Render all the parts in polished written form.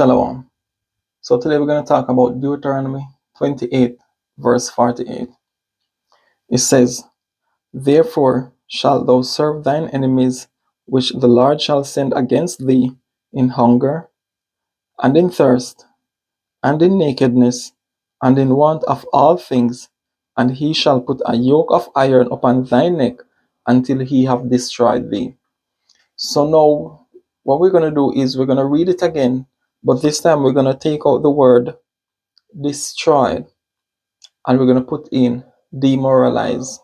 Shalom. So today we're going to talk about Deuteronomy 28, verse 48. It says, "Therefore shalt thou serve thine enemies, which the Lord shall send against thee in hunger, and in thirst, and in nakedness, and in want of all things, and he shall put a yoke of iron upon thy neck until he have destroyed thee." So now, what we're going to do is we're going to read it again, but this time we're going to take out the word destroyed and we're going to put in demoralize.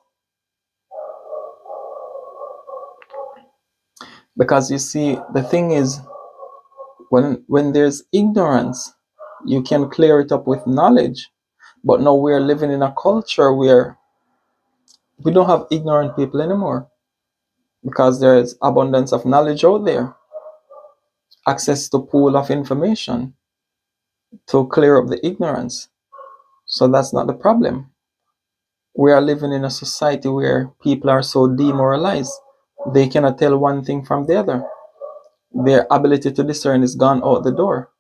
Because you see, the thing is, when there's ignorance, you can clear it up with knowledge. But now we're living in a culture where we don't have ignorant people anymore because there's abundance of knowledge out there, access to pool of information to clear up the ignorance. So that's not the problem. We are living in a society where people are so demoralized, they cannot tell one thing from the other. Their ability to discern is gone out the door.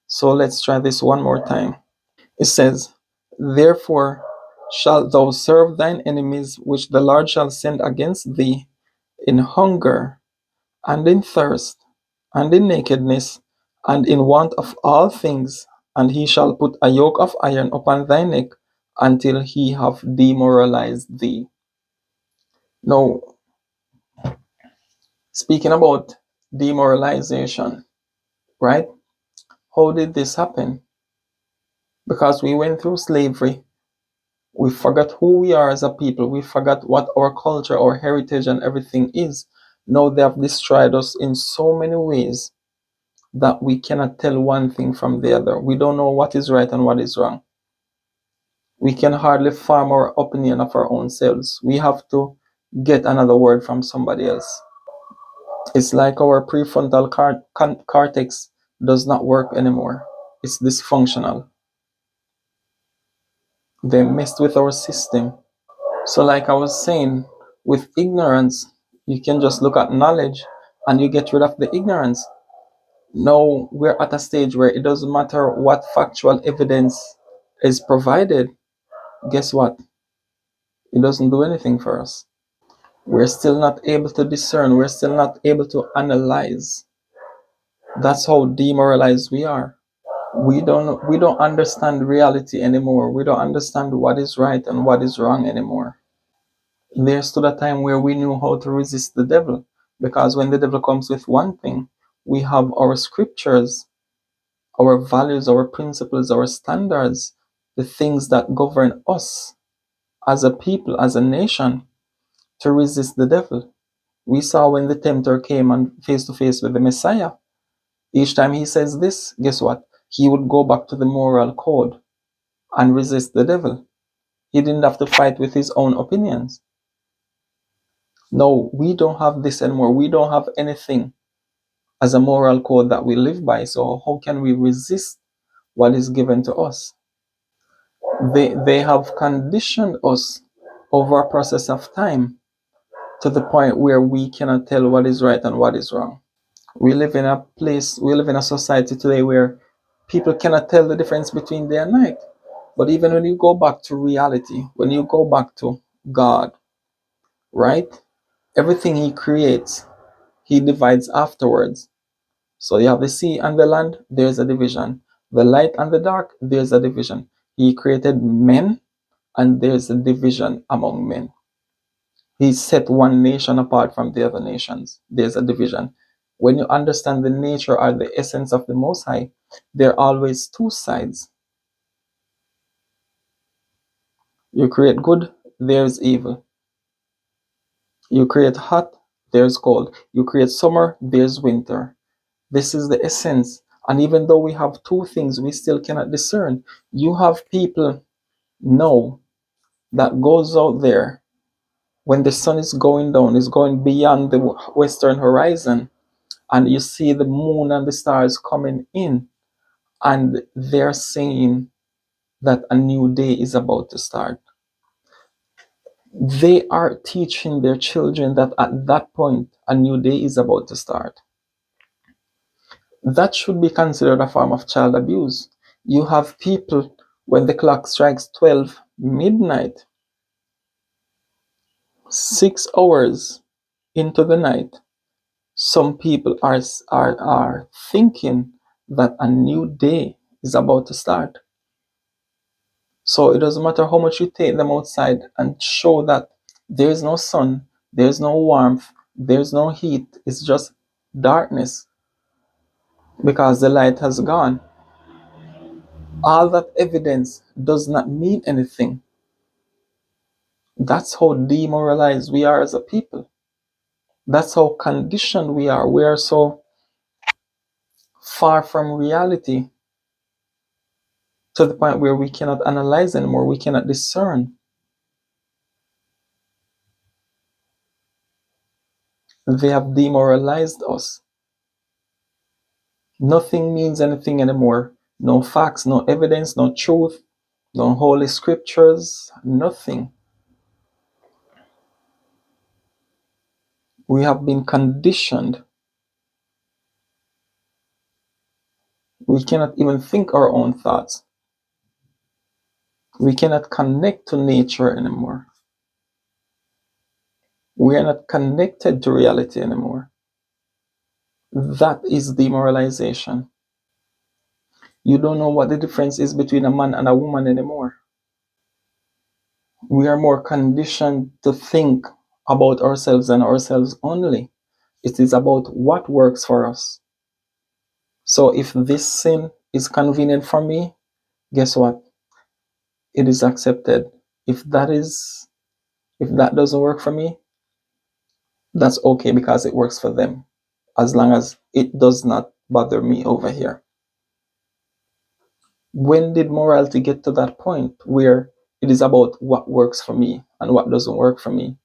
So let's try this one more time. It says, "Therefore shalt thou serve thine enemies, which the Lord shall send against thee in hunger, and in thirst, and in nakedness, and in want of all things, and he shall put a yoke of iron upon thy neck until he have demoralized thee." Now, speaking about demoralization, right? How did this happen? Because we went through slavery. We forgot who we are as a people. We forgot what our culture, our heritage, and everything is. Now they have destroyed us in so many ways that we cannot tell one thing from the other. We don't know what is right and what is wrong. We can hardly form our opinion of our own selves. We have to get another word from somebody else. It's like our prefrontal cortex does not work anymore. It's dysfunctional. They messed with our system. So, like I was saying, with ignorance, you can just look at knowledge and you get rid of the ignorance. Now we're at a stage where it doesn't matter what factual evidence is provided. Guess what? It doesn't do anything for us. We're still not able to discern. We're still not able to analyze. That's how demoralized we are. We don't understand reality anymore. We don't understand what is right and what is wrong anymore. There stood a time where we knew how to resist the devil, because when the devil comes with one thing, we have our scriptures, our values, our principles, our standards, the things that govern us as a people, as a nation, to resist the devil. We saw when the tempter came and face to face with the Messiah. Each time he says this, guess what? He would go back to the moral code and resist the devil. He didn't have to fight with his own opinions. No, we don't have this anymore. We don't have anything as a moral code that we live by. So how can we resist what is given to us? They have conditioned us over a process of time to the point where we cannot tell what is right and what is wrong. We live in a society today where people cannot tell the difference between day and night. But even when you go back to reality, when you go back to God, right? Everything he creates, he divides afterwards. So you have the sea and the land, there's a division. The light and the dark, there's a division. He created men, and there's a division among men. He set one nation apart from the other nations. There's a division. When you understand the nature or the essence of the Most High, there are always two sides. You create good, there's evil. You create hot, there's cold. You create summer, there's winter. This is the essence. And even though we have two things, we still cannot discern. You have people now that goes out there when the sun is going down, is going beyond the western horizon, and you see the moon and the stars coming in, and they're saying that a new day is about to start. They are teaching their children that at that point, a new day is about to start. That should be considered a form of child abuse. You have people, when the clock strikes 12 midnight, 6 hours into the night, some people are thinking that a new day is about to start. So it doesn't matter how much you take them outside and show that there's no sun, there's no warmth, there's no heat, it's just darkness because the light has gone. All that evidence does not mean anything. That's how demoralized we are as a people. That's how conditioned we are. We are so far from reality to the point where we cannot analyze anymore, we cannot discern. They have demoralized us. Nothing means anything anymore. No facts, no evidence, no truth, no holy scriptures, nothing. We have been conditioned. We cannot even think our own thoughts. We cannot connect to nature anymore. We are not connected to reality anymore. That is demoralization. You don't know what the difference is between a man and a woman anymore. We are more conditioned to think about ourselves and ourselves only. It is about what works for us. So if this sin is convenient for me, guess what? It is accepted. If that doesn't work for me, that's okay because it works for them. As long as it does not bother me over here. When did morality get to that point where it is about what works for me and what doesn't work for me?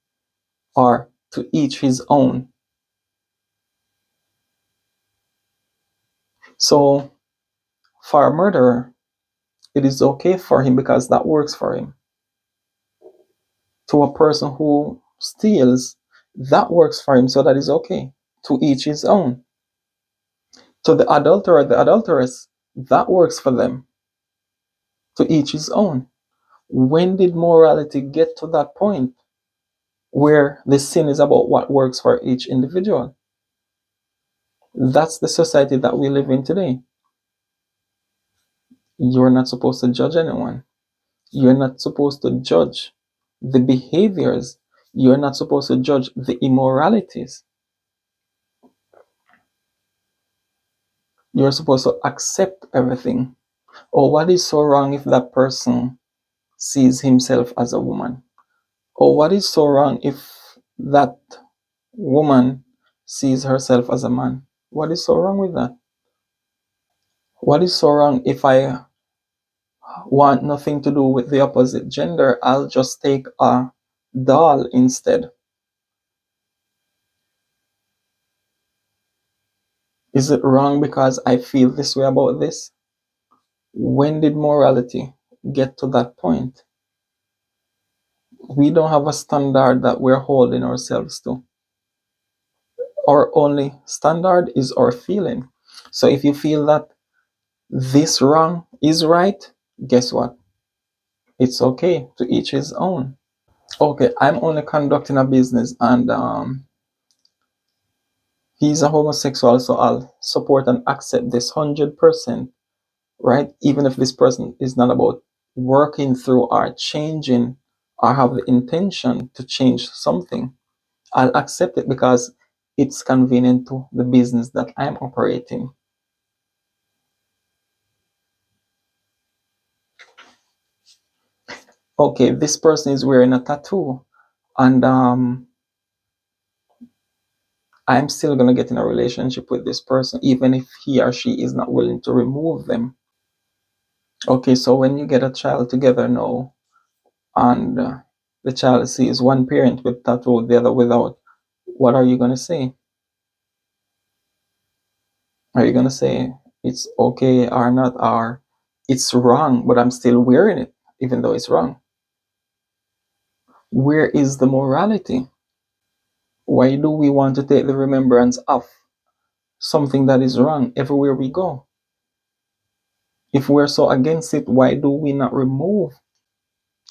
Or to each his own? So for a murderer, it is okay for him because that works for him. To a person who steals, that works for him, so that is okay. To each his own. To the adulterer, the adulteress, that works for them. To each his own. When did morality get to that point where the sin is about what works for each individual? That's the society that we live in today. You're not supposed to judge anyone. You're not supposed to judge the behaviors. You're not supposed to judge the immoralities. You're supposed to accept everything. Or what is so wrong if that person sees himself as a woman? Or what is so wrong if that woman sees herself as a man? What is so wrong with that? What is so wrong if I want nothing to do with the opposite gender? I'll just take a doll instead. Is it wrong because I feel this way about this? When did morality get to that point? We don't have a standard that we're holding ourselves to. Our only standard is our feeling. So if you feel that this wrong is right, guess what? It's okay, to each his own. Okay, I'm only conducting a business and he's a homosexual, so I'll support and accept this 100%, right? Even if this person is not about working through or changing or have the intention to change something, I'll accept it because it's convenient to the business that I'm operating. Okay, this person is wearing a tattoo and I'm still gonna get in a relationship with this person even if he or she is not willing to remove them. Okay, so when you get a child together now and the child sees one parent with tattoo, the other without, what are you gonna say? Are you gonna say it's okay or not, or it's wrong but I'm still wearing it even though it's wrong? Where is the morality? Why do we want to take the remembrance off something that is wrong everywhere we go. If we're so against it, why do we not remove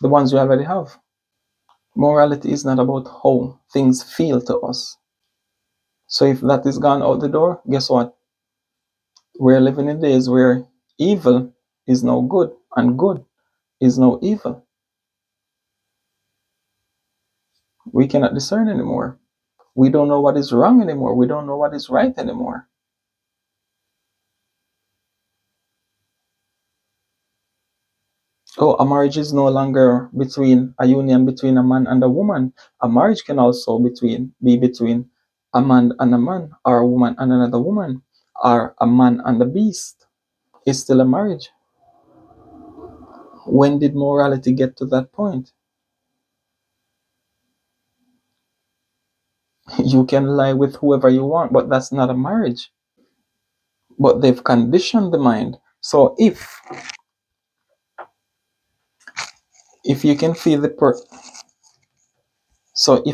the ones we already have? Morality is not about how things feel to us. So if that is gone out the door, guess what? We're living in days where evil is now good and good is now evil. We cannot discern anymore. We don't know what is wrong anymore. We don't know what is right anymore. Oh, a marriage is no longer between a union between a man and a woman. A marriage can also be between a man and a man, or a woman and another woman, or a man and a beast. It's still a marriage. When did morality get to that point? You can lie with whoever you want, but that's not a marriage. But they've conditioned the mind. So if you can feed if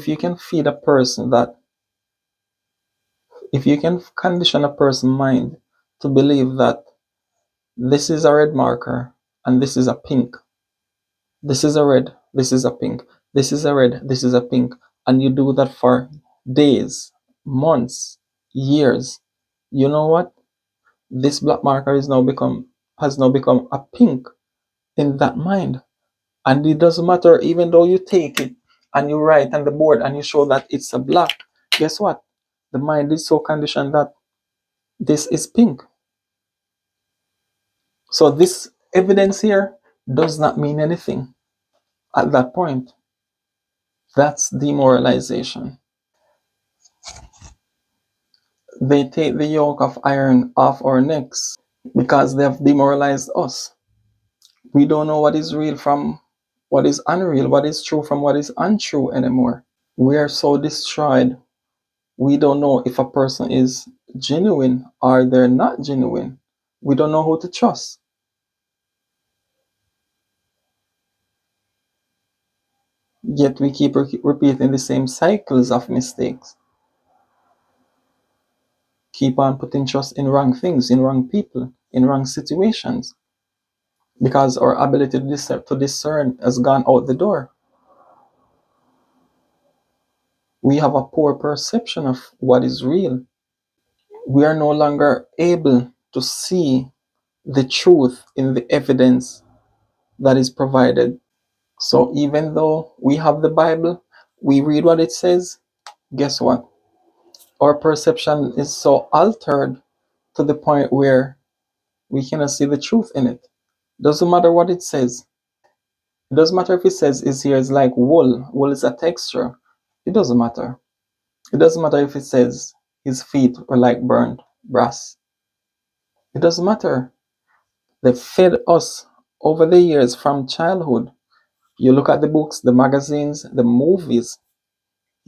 you can feed a person that if you can condition a person's mind to believe that this is a red marker and this is a pink, this is a red, this is a pink, this is a red, this is a pink, and you do that for days, months, years, you know what? This black marker has now become a pink in that mind. And it doesn't matter, even though you take it and you write on the board and you show that it's a black, guess what? The mind is so conditioned that this is pink. So this evidence here does not mean anything at that point. That's demoralization. They take the yoke of iron off our necks because they have demoralized us. We don't know what is real from what is unreal, what is true from what is untrue anymore. We are so destroyed. We don't know if a person is genuine or they're not genuine. We don't know who to trust. Yet we keep repeating the same cycles of mistakes. Keep on putting trust in wrong things, in wrong people, in wrong situations. Because our ability to discern has gone out the door. We have a poor perception of what is real. We are no longer able to see the truth in the evidence that is provided. So even though we have the Bible, we read what it says, guess what? Our perception is so altered to the point where we cannot see the truth in it. Doesn't matter what it says. It doesn't matter if it says his hair is like wool. Wool is a texture. It doesn't matter. It doesn't matter if it says his feet were like burnt brass. It doesn't matter. They fed us over the years from childhood. You look at the books, the magazines, the movies.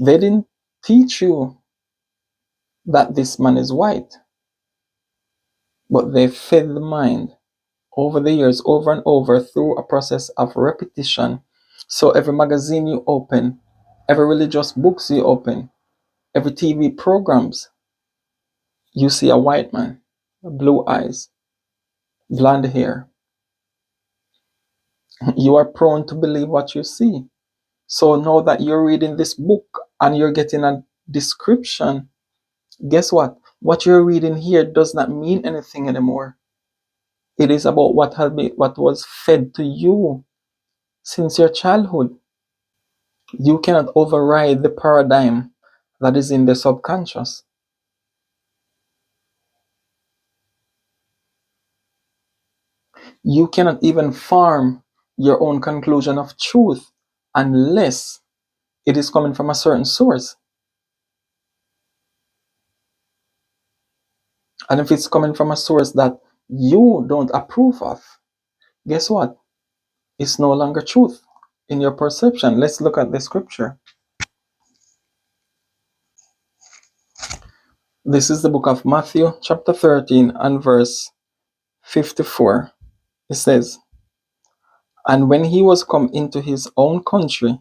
They didn't teach you that this man is white, but they fed the mind over the years, over and over, through a process of repetition. So every magazine you open, every religious books you open, every TV programs, you see a white man, blue eyes, blonde hair. You are prone to believe what you see. So now that you're reading this book and you're getting a description, guess what? What you're reading here does not mean anything anymore. It is about what was fed to you since your childhood. You cannot override the paradigm that is in the subconscious. You cannot even form your own conclusion of truth unless it is coming from a certain source. And if it's coming from a source that you don't approve of, guess what? It's no longer truth in your perception. Let's look at the scripture. This is the book of Matthew, chapter 13, and verse 54. It says, "And when he was come into his own country,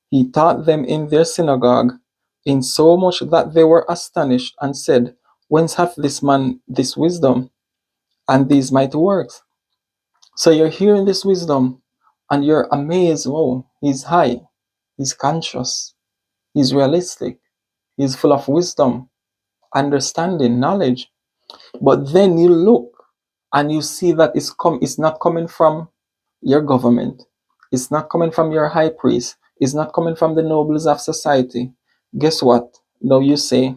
he taught them in their synagogue, in so much that they were astonished, and said, Whence hath this man this wisdom and these mighty works? So you're hearing this wisdom and you're amazed. Whoa, he's high, he's conscious, he's realistic, he's full of wisdom, understanding, knowledge. But then you look and you see that it's not coming from your government, it's not coming from your high priest, it's not coming from the nobles of society. Guess what? Now you say,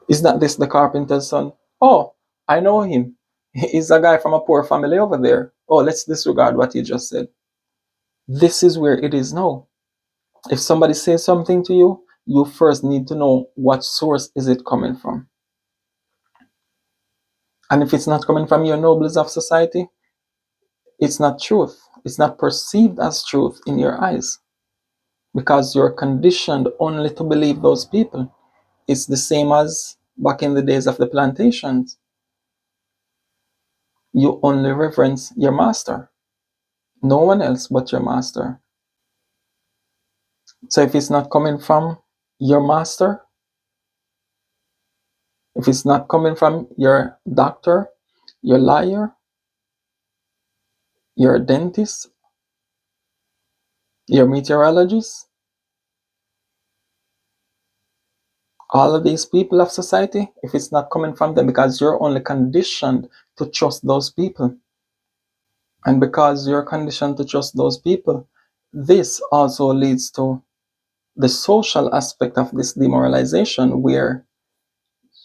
is not this the carpenter's son? Oh, I know him. He's a guy from a poor family over there. Oh, let's disregard what he just said. This is where it is now. If somebody says something to you, you first need to know what source is it coming from. And if it's not coming from your nobles of society, it's not truth. It's not perceived as truth in your eyes because you're conditioned only to believe those people. It's the same as back in the days of the plantations. You only reverence your master, no one else but your master. So if it's not coming from your master, if it's not coming from your doctor, your lawyer, your dentist, your meteorologist, all of these people of society, if it's not coming from them, because you're only conditioned to trust those people. And because you're conditioned to trust those people, this also leads to the social aspect of this demoralization where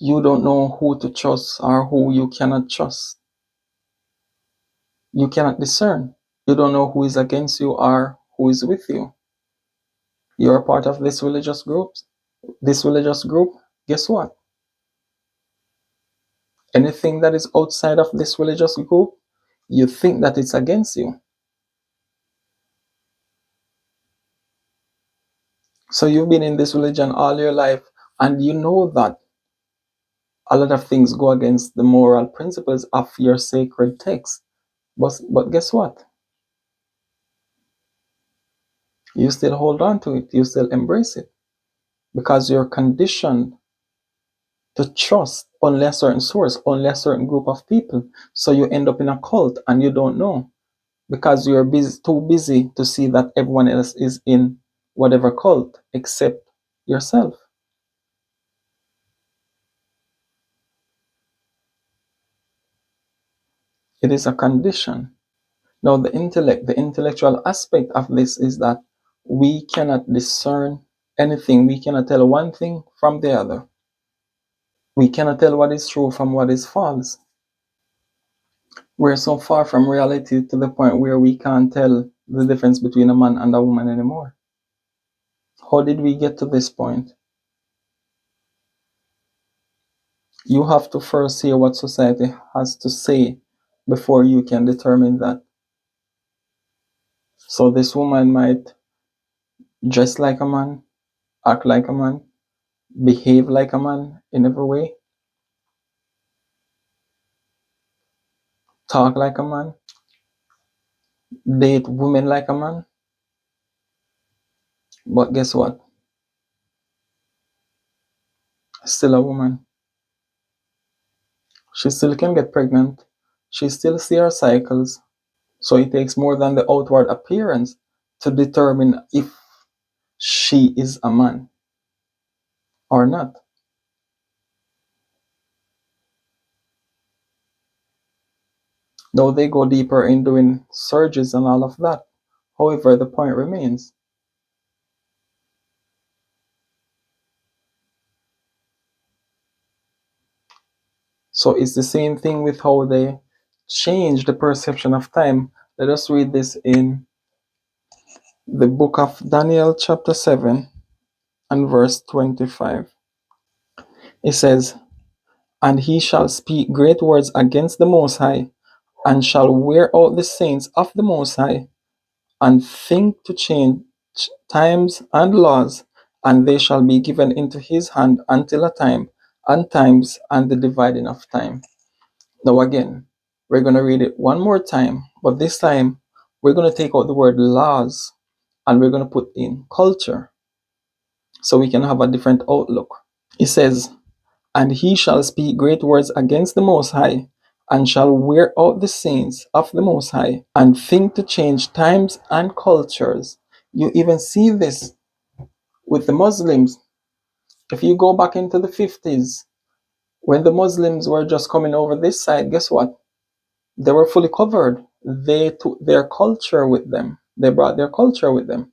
you don't know who to trust or who you cannot trust. You cannot discern. You don't know who is against you or who is with you. You're a part of this religious group. This religious group, guess what? Anything that is outside of this religious group, you think that it's against you. So you've been in this religion all your life, and you know that a lot of things go against the moral principles of your sacred text. But guess what? You still hold on to it. You still embrace it because you're conditioned to trust only a certain source, only a certain group of people. So you end up in a cult and you don't know because you're too busy to see that everyone else is in whatever cult except yourself. It is a condition. Now, the intellectual aspect of this is that we cannot discern anything. We cannot tell one thing from the other. We cannot tell what is true from what is false. We're so far from reality to the point where we can't tell the difference between a man and a woman anymore. How did we get to this point? You have to first hear what society has to say before you can determine that. So this woman might dress like a man, act like a man, behave like a man in every way, talk like a man, date women like a man. But guess what? Still a woman. She still can get pregnant. She still see her cycles. So it takes more than the outward appearance to determine if she is a man or not. Though they go deeper in doing surgeries and all of that. However, the point remains. So it's the same thing with how they change the perception of time. Let us read this in the book of Daniel, chapter 7, and verse 25. It says, "And he shall speak great words against the Most High, and shall wear out the saints of the Most High, and think to change times and laws, and they shall be given into his hand until a time, and times, and the dividing of time." Now, again, we're going to read it one more time, but this time we're going to take out the word laws and we're going to put in culture so we can have a different outlook. It says, And he shall speak great words against the Most High, and shall wear out the saints of the Most High, and think to change times and cultures. You even see this with the Muslims. If you go back into the 50s, when the Muslims were just coming over this side, guess what? They were fully covered. They took their culture with them. They brought their culture with them.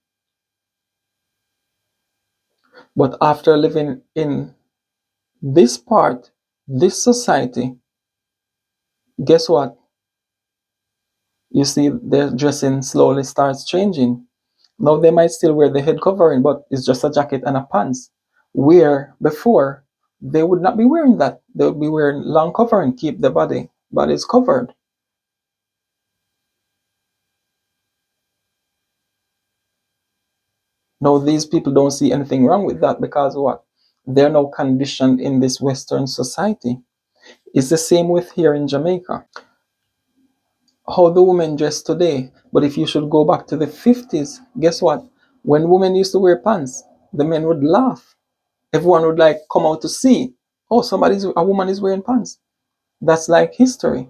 But after living in this part, this society, guess what? You see, their dressing slowly starts changing. Now they might still wear the head covering, but it's just a jacket and a pants. Where before they would not be wearing that. They would be wearing long covering, keep the bodies covered. Now these people don't see anything wrong with that because what? They're now conditioned in this Western society. It's the same with here in Jamaica. How the women dress today. But if you should go back to the 50s, guess what? When women used to wear pants, the men would laugh. Everyone would like come out to see. Oh, a woman is wearing pants. That's like history.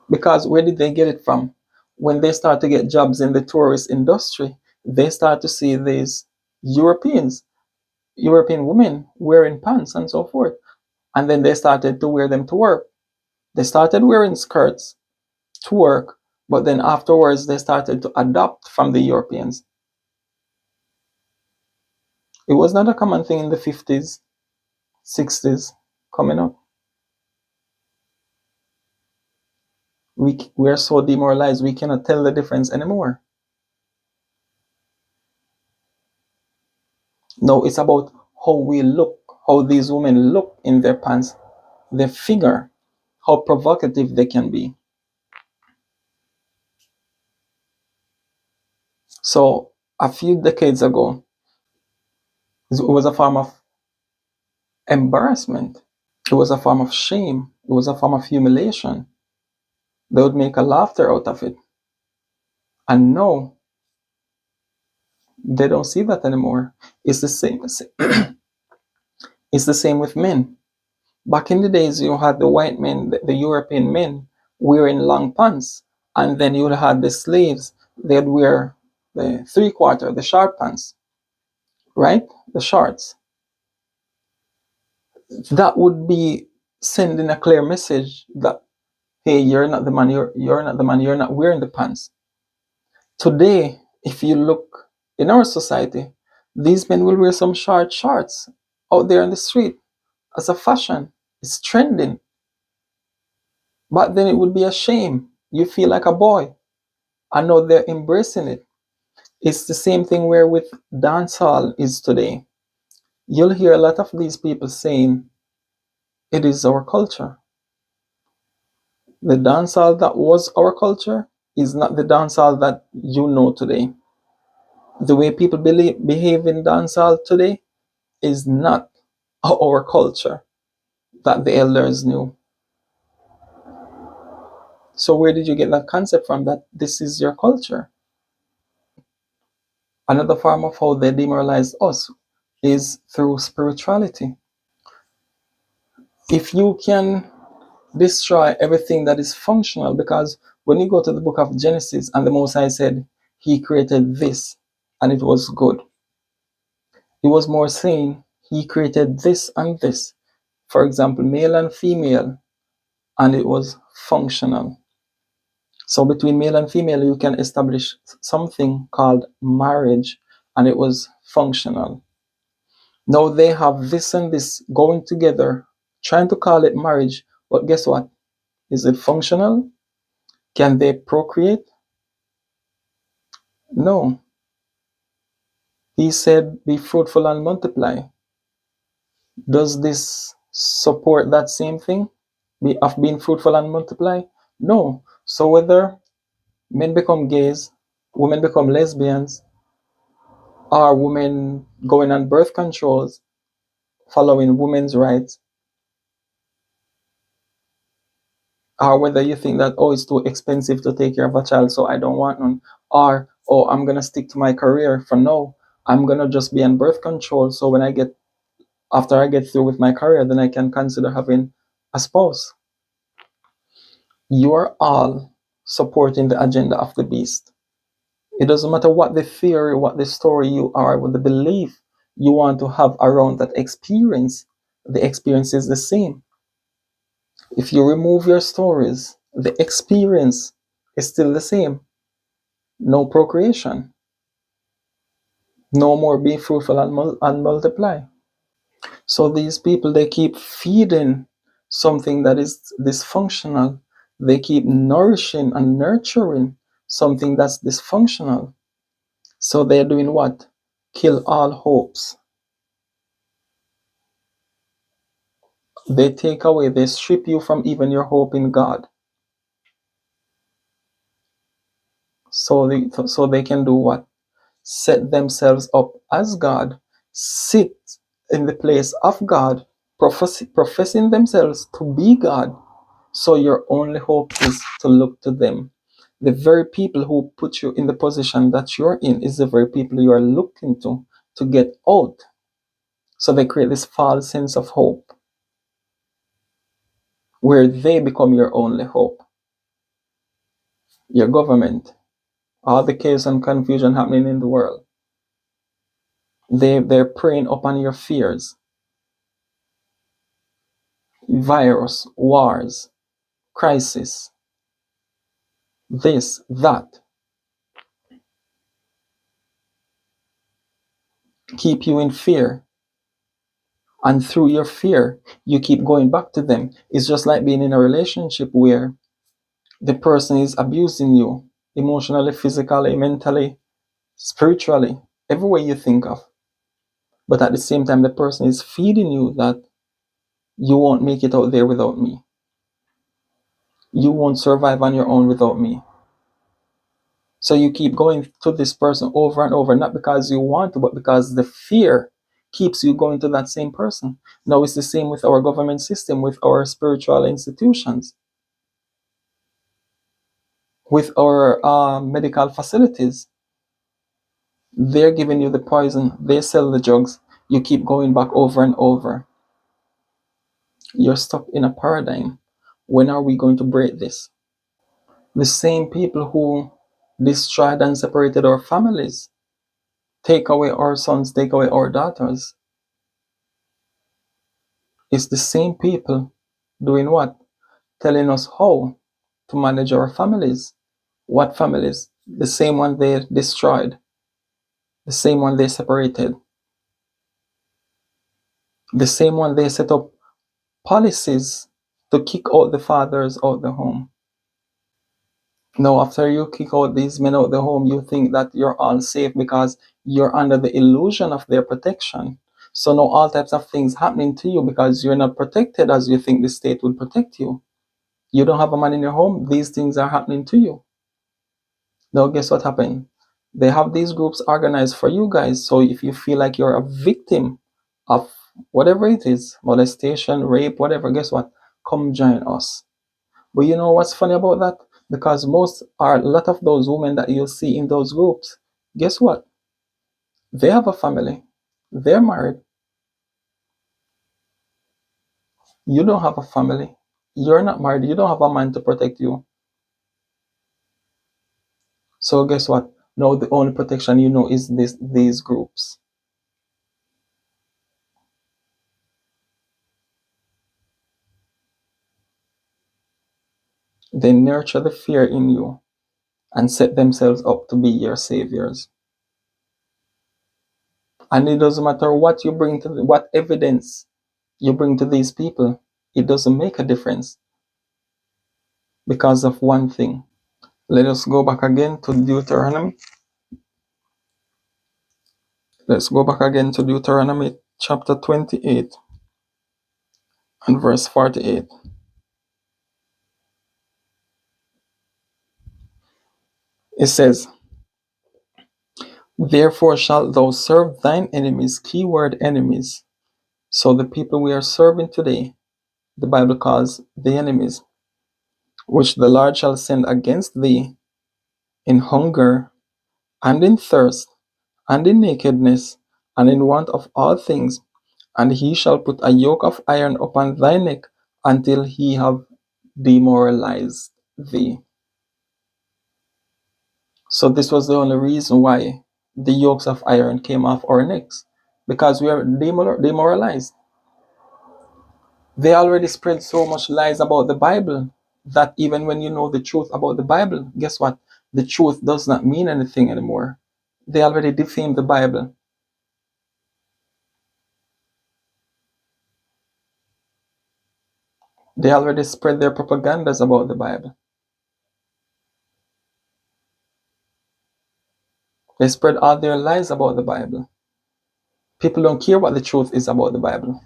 Because where did they get it from? When they start to get jobs in the tourist industry, they start to see these Europeans, European women wearing pants and so forth. And then they started to wear them to work. They started wearing skirts to work, but then afterwards they started to adopt from the Europeans. It was not a common thing in the 50s, 60s coming up. We are so demoralized we cannot tell the difference anymore. No, it's about how we look, how these women look in their pants, their figure, how provocative they can be. So a few decades ago, it was a form of embarrassment. It was a form of shame. It was a form of humiliation. They would make a laughter out of it. And no, they don't see that anymore. It's the same. It's the same with men. Back in the days, you had the white men, the European men, wearing long pants, and then you had the slaves. They'd wear the 3/4, the short pants, right? The shorts. That would be sending a clear message that hey, you're not the man. You're not the man. You're not wearing the pants. Today, if you look in our society, these men will wear some short shorts out there on the street as a fashion. It's trending. But then it would be a shame. You feel like a boy. I know they're embracing it. It's the same thing where with dancehall is today. You'll hear a lot of these people saying it is our culture. The dancehall that was our culture is not the dancehall that you know today. The way people behave in dancehall today is not our culture that the elders knew. So where did you get that concept from that this is your culture? Another form of how they demoralize us is through spirituality. If you can destroy everything that is functional, because when you go to the book of Genesis and the Most High said he created this and it was good, he was more saying he created this and this, for example, male and female, and it was functional. So between male and female, you can establish something called marriage, and it was functional. Now they have this and this going together, trying to call it marriage, but guess what? Is it functional? Can they procreate? No. He said, be fruitful and multiply. Does this support that same thing of being fruitful and multiply? No. So whether men become gays, women become lesbians, or women going on birth controls, following women's rights, or whether you think that, oh, it's too expensive to take care of a child, so I don't want none, or, oh, I'm going to stick to my career for now. I'm going to just be on birth control, so when I get After I get through with my career, then I can consider having a spouse. You are all supporting the agenda of the beast. It doesn't matter what the theory, what the story you are, what the belief you want to have around that experience, the experience is the same. If you remove your stories, the experience is still the same. No procreation. No more be fruitful and multiply. So these people, they keep feeding something that is dysfunctional. They keep nourishing and nurturing something that's dysfunctional. So they're doing what? Kill all hopes. They take away, they strip you from even your hope in God. So they can do what? Set themselves up as God, sit in the place of God, professing themselves to be God. So your only hope is to look to them. The very people who put you in the position that you're in is the very people you are looking to get out. So they create this false sense of hope where they become your only hope. Your government, all the chaos and confusion happening in the world, they're preying upon your fears. Virus, wars, crisis, this, that, keep you in fear. And through your fear, you keep going back to them. It's just like being in a relationship where the person is abusing you emotionally, physically, mentally, spiritually, every way you think of. But at the same time, the person is feeding you that you won't make it out there without me. You won't survive on your own without me. So you keep going to this person over and over, not because you want to, but because the fear keeps you going to that same person. Now it's the same with our government system, with our spiritual institutions, with our medical facilities. They're giving you the poison, they sell the drugs, you keep going back over and over. You're stuck in a paradigm. When are we going to break this? The same people who destroyed and separated our families, take away our sons, take away our daughters, it's the same people doing what? Telling us how to manage our families. What families? The same one they destroyed, the same one they separated, the same one they set up policies to kick out the fathers out the home. Now, after you kick out these men out the home, you think that you're all safe because you're under the illusion of their protection. So now all types of things happening to you because you're not protected as you think the state will protect you. You don't have a man in your home, these things are happening to you. Now guess what happened? They have these groups organized for you guys. So if you feel like you're a victim of whatever it is, molestation, rape, whatever, guess what? Come join us. But you know what's funny about that? Because a lot of those women that you'll see in those groups, guess what? They have a family. They're married. You don't have a family. You're not married. You don't have a man to protect you. So guess what? Now the only protection you know is these groups. They nurture the fear in you and set themselves up to be your saviors. And it doesn't matter what you bring what evidence you bring to these people, it doesn't make a difference because of one thing. Let us go back again to Deuteronomy. Let's go back again to Deuteronomy chapter 28 and verse 48. It says, therefore shalt thou serve thine enemies, keyword enemies. So the people we are serving today, the Bible calls the enemies, which the Lord shall send against thee in hunger and in thirst and in nakedness and in want of all things, And he shall put a yoke of iron upon thy neck until he have demoralized thee. So this was the only reason why the yokes of iron came off our necks, because we are demoralized. They already spread so much lies about the Bible that even when you know the truth about the Bible, guess what? The truth does not mean anything anymore. They already defamed the Bible. They already spread their propagandas about the Bible. They spread all their lies about the Bible. People don't care what the truth is about the Bible.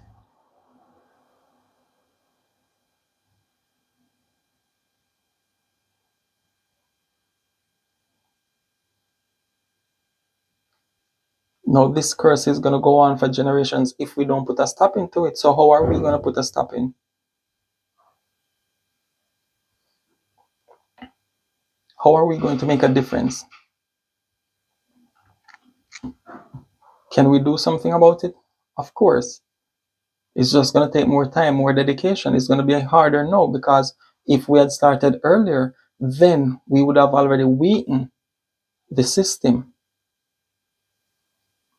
Now, this curse is going to go on for generations if we don't put a stop into it. So, how are we going to put a stop in? How are we going to make a difference? Can we do something about it? Of course. It's just going to take more time, more dedication. It's going to be harder now, because if we had started earlier, then we would have already weakened the system.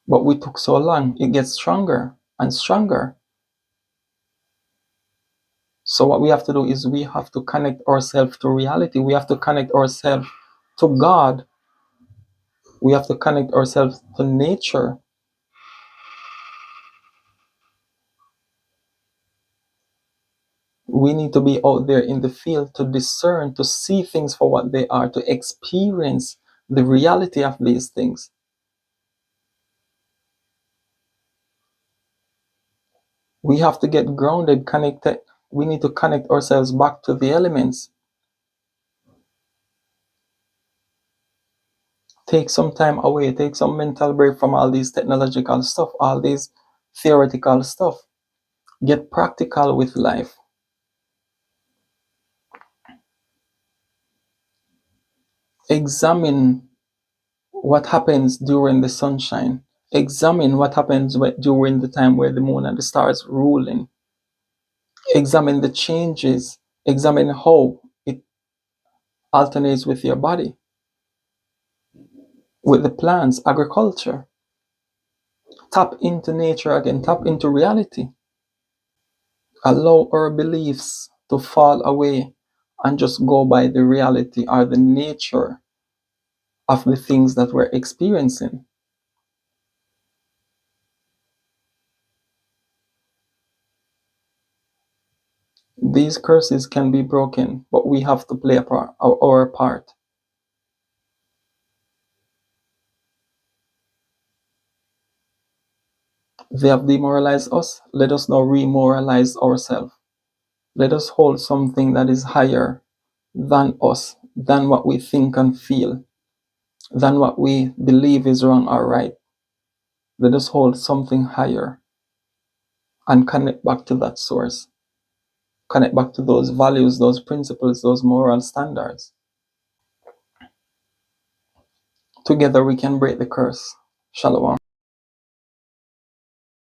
But we took so long, it gets stronger and stronger. So what we have to do is we have to connect ourselves to reality. We have to connect ourselves to God. We have to connect ourselves to nature. We need to be out there in the field to discern, to see things for what they are, to experience the reality of these things. We have to get grounded, connected. We need to connect ourselves back to the elements. Take some time away, take some mental break from all these technological stuff, all these theoretical stuff. Get practical with life. Examine what happens during the sunshine. Examine what happens during the time where the moon and the stars ruling. Examine the changes. Examine how it alternates with your body, with the plants, agriculture. Tap into nature again, tap into reality. Allow our beliefs to fall away and just go by the reality or the nature of the things that we're experiencing. These curses can be broken, but we have to play our part. They have demoralized us. Let us now remoralize ourselves. Let us hold something that is higher than us, than what we think and feel, than what we believe is wrong or right. Let us hold something higher and connect back to that source. Connect back to those values, those principles, those moral standards. Together we can break the curse. Shalom.